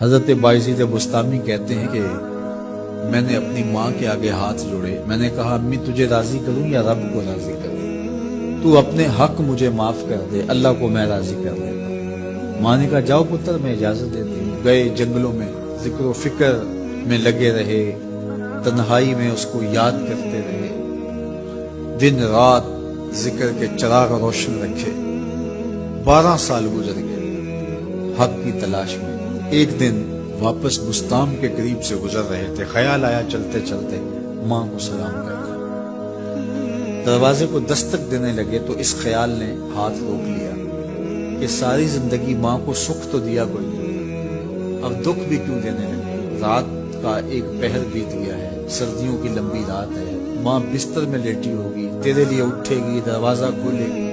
حضرت بایزید بستامی کہتے ہیں کہ میں نے اپنی ماں کے آگے ہاتھ جوڑے، میں نے کہا امی تجھے راضی کروں یا رب کو راضی کروں؟ تو اپنے حق مجھے معاف کر دے، اللہ کو میں راضی کر دیتا ہوں۔ ماں نے کہا جاؤ پتر میں اجازت دیتی ہوں۔ گئے جنگلوں میں ذکر و فکر میں لگے رہے، تنہائی میں اس کو یاد کرتے رہے، دن رات ذکر کے چراغ روشن رکھے۔ 12 سال گزر گئے حق کی تلاش میں۔ ایک دن واپس بستام کے قریب سے گزر رہے تھے، خیال آیا چلتے چلتے ماں کو سلام کرنا۔ دروازے کو دستک دینے لگے تو اس خیال نے ہاتھ روک لیا کہ ساری زندگی ماں کو سکھ تو دیا کوئی نہیں، اب دکھ بھی کیوں دینے لگے؟ رات کا ایک پہر بیت گیا ہے، سردیوں کی لمبی رات ہے، ماں بستر میں لیٹی ہوگی، تیرے لیے اٹھے گی، دروازہ کھولے گی،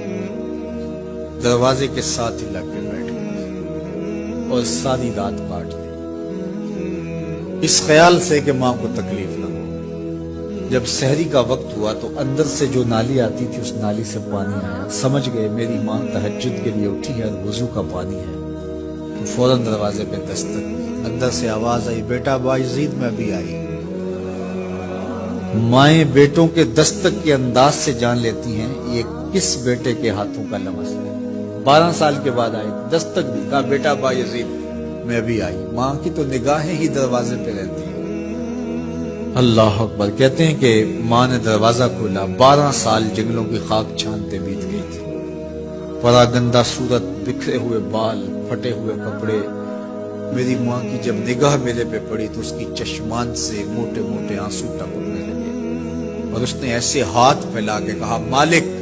دروازے کے ساتھ ہی لگ کے بیٹھ گئی اور ساری رات کاٹ دی، اس خیال سے کہ ماں کو تکلیف نہ ہو۔ جب سحری کا وقت ہوا تو اندر سے جو نالی آتی تھی اس نالی سے پانی آیا، سمجھ گئے میری ماں تہجد کے لیے اٹھی ہے اور وضو کا پانی ہے، تو فوراً دروازے پہ دستک دی۔ اندر سے آواز آئی بیٹا بایزید میں بھی آئی۔ مائیں بیٹوں کے دستک کے انداز سے جان لیتی ہیں یہ کس بیٹے کے ہاتھوں کا لمس ہے۔ 12 سال کے بعد آئی، دستک دی، کہا بیٹا بایزید میں بھی آئی۔ ماں کی تو نگاہیں ہی دروازے پہ رہتی ہیں۔ اللہ اکبر۔ کہتے ہیں کہ ماں نے دروازہ کھولا، 12 سال جنگلوں کی خاک چھانتے بیت گئی تھی، پراگندہ صورت، بکھرے ہوئے بال، پھٹے ہوئے کپڑے۔ میری ماں کی جب نگاہ میرے پہ پڑی تو اس کی چشمان سے موٹے موٹے آنسو ٹپکنے لگے اور اس نے ایسے ہاتھ پھیلا کے کہا مالک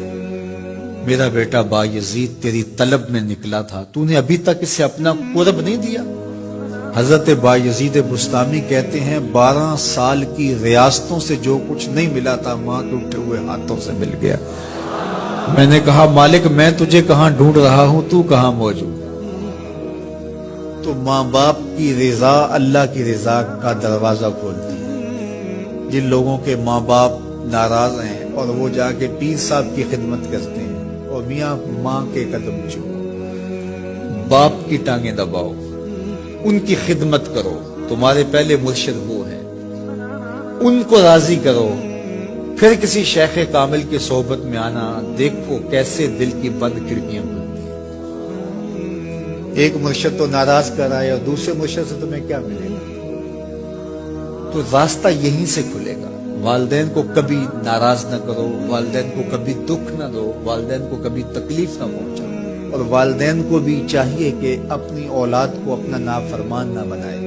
میرا بیٹا بایزید تیری طلب میں نکلا تھا، تو نے ابھی تک اسے اپنا قرب نہیں دیا۔ حضرت بایزید بستامی کہتے ہیں 12 سال کی ریاستوں سے جو کچھ نہیں ملا تھا ماں کے اٹھے ہوئے ہاتھوں سے مل گیا۔ میں نے کہا مالک میں تجھے کہاں ڈھونڈ رہا ہوں، تو کہاں موجود؟ تو ماں باپ کی رضا اللہ کی رضا کا دروازہ کھولتی ہے۔ جن لوگوں کے ماں باپ ناراض ہیں اور وہ جا کے پیر صاحب کی خدمت کرتے ہیں اور میاں ماں کے قدم چھو، باپ کی ٹانگیں دباؤ، ان کی خدمت کرو، تمہارے پہلے مرشد وہ ہیں، ان کو راضی کرو، پھر کسی شیخ کامل کی صحبت میں آنا، دیکھو کیسے دل کی بند کھڑکیاں کھلتی ہیں۔ ایک مرشد تو ناراض کر رہا ہے اور دوسرے مرشد سے تمہیں کیا ملے گا؟ تو راستہ یہیں سے کھلے گا۔ والدین کو کبھی ناراض نہ کرو، والدین کو کبھی دکھ نہ دو، والدین کو کبھی تکلیف نہ پہنچاؤ، اور والدین کو بھی چاہیے کہ اپنی اولاد کو اپنا نافرمان نہ بنائے۔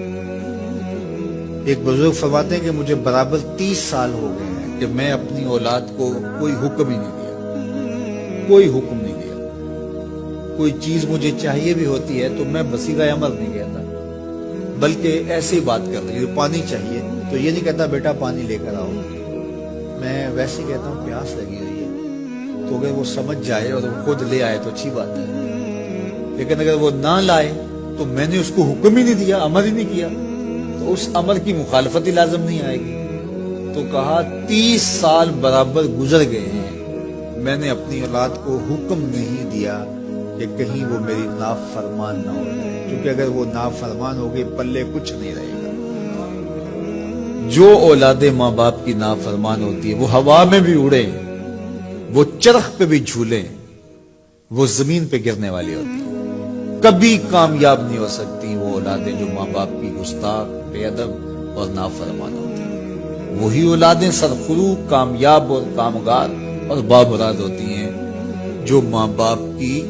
ایک بزرگ فرماتے ہیں کہ مجھے برابر 30 سال ہو گئے ہیں کہ میں اپنی اولاد کو کوئی حکم ہی نہیں دیا، کوئی حکم نہیں دیا۔ کوئی چیز مجھے چاہیے بھی ہوتی ہے تو میں بصیرہ عمل نہیں کہتا، بلکہ ایسے ہی بات کر رہی ہوں، پانی چاہیے تو یہ نہیں کہتا بیٹا پانی لے کر آؤ، میں ویسے کہتا ہوں پیاس لگی ہوئی ہے، تو اگر وہ سمجھ جائے اور وہ خود لے آئے تو اچھی بات ہے، لیکن اگر وہ نہ لائے تو میں نے اس کو حکم ہی نہیں دیا، امر ہی نہیں کیا، تو اس امر کی مخالفت ہی لازم نہیں آئے گی۔ تو کہا 30 سال برابر گزر گئے ہیں، میں نے اپنی اولاد کو حکم نہیں دیا کہ کہیں وہ میری نافرمان نہ ہو جائے، کیونکہ اگر وہ نافرمان ہو گئی پلے کچھ نہیں رہے گا۔ جو اولاد ماں باپ کی نافرمان ہوتی ہے وہ ہوا میں بھی اڑے، وہ چرخ پہ بھی جھولے، وہ زمین پہ گرنے والی ہوتی ہیں، کبھی کامیاب نہیں ہو سکتی وہ اولادیں جو ماں باپ کی گستاخ، بے ادب اور نافرمان ہوتی ہیں۔ وہی اولادیں سرخروغ، کامیاب اور کامگار اور بامراد ہوتی ہیں جو ماں باپ کی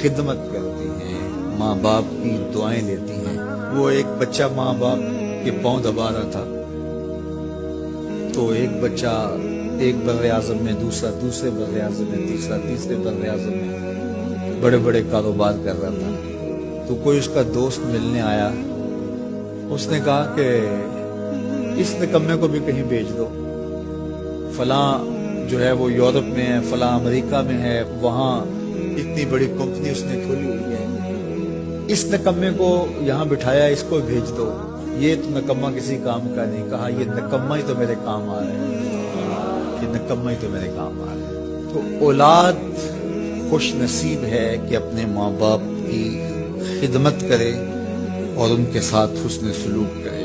خدمت کرتی ہیں، ماں باپ کی دعائیں لیتی ہیں۔ وہ ایک بچہ ماں باپ کے پاؤں دبا رہا تھا تو ایک بچہ ایک بر اعظم میں، دوسرے بر اعظم میں، تیسرے بر اعظم میں بڑے بڑے کاروبار کر رہا تھا، تو کوئی اس کا دوست ملنے آیا، اس نے کہا کہ اس نکمے کو بھی کہیں بھیج دو، فلاں جو ہے وہ یورپ میں ہے، فلاں امریکہ میں ہے، وہاں اتنی بڑی کمپنی اس نے کھولی ہوئی ہے، اس نکمے کو یہاں بٹھایا، اس کو بھیج دو، یہ تو نکمہ کسی کام کا نہیں۔ کہا یہ نکمہ ہی تو میرے کام آ رہا ہے، یہ نکمہ ہی تو میرے کام آ رہا ہے۔ تو اولاد خوش نصیب ہے کہ اپنے ماں باپ کی خدمت کرے، اور ان کے ساتھ حسن سلوک کرے.